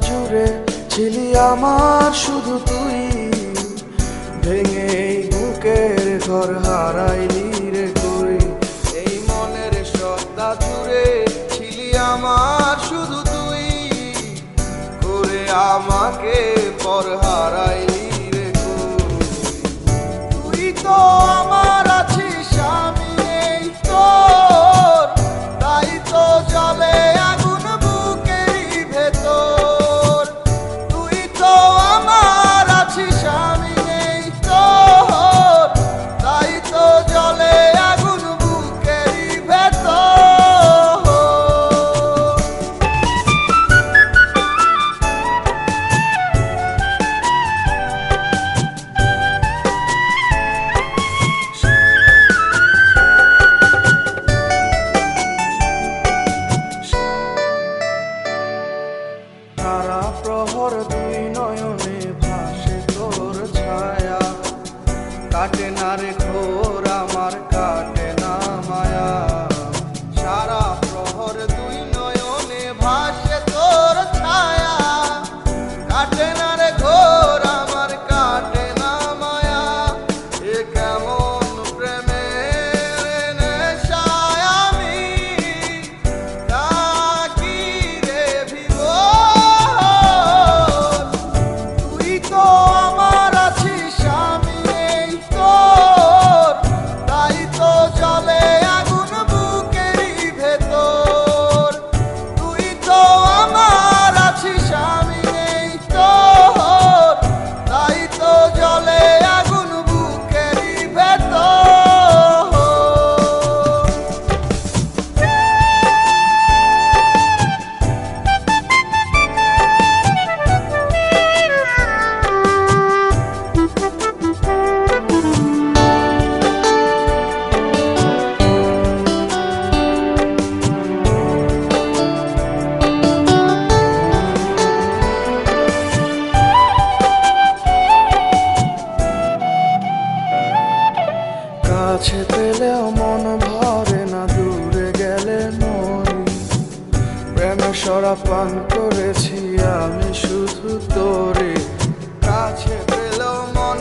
জুড়ে ছিলি আমার শুধু তুই, ভেঙে এই বুকের ঘর হারাইলি রে কই। এই মনের সত্তা জুড়ে ছিলি আমার শুধু তুই, করে আমাকে পর হারাইলি রে কই। তুই তো আমার আছিস, আমি নেই তোর, তাই তো জ্বলে আগুন বুকেরই ভেতর। তুই তো আমার আছিস, আমি নেই তোর, তাই তো জ্বলে আগুন বুকেরই ভেতর। সারা প্রহর দুই নয়নে ভাসে তোর ছায়া, কাটে না রে ঘোর আমার, কাটে না মায়া। সারা প্রহর দুই নয়নে ভাসে তোর ছায়া, কাটে না রে ঘোর আমার, কাটে না মায়া। এ কেমন প্রেমের নেশায় আমি থাকি রে বিভোর। তুই তো আমার আছিস, আমি নেই তোর, তাই তো জ্বলে আগুন বুকেরই ভেতর। তুই তো আমার আছিস, আমি নেই তোর, তাই তো জ্বলে আগুন বুকেরই ভেতর। কাছে পেলেও মন ভরে না, দূরে গেলে মরি। প্রেমে সরা পান করেছি আমি শুধু তোরে, কাছে পেলেও মন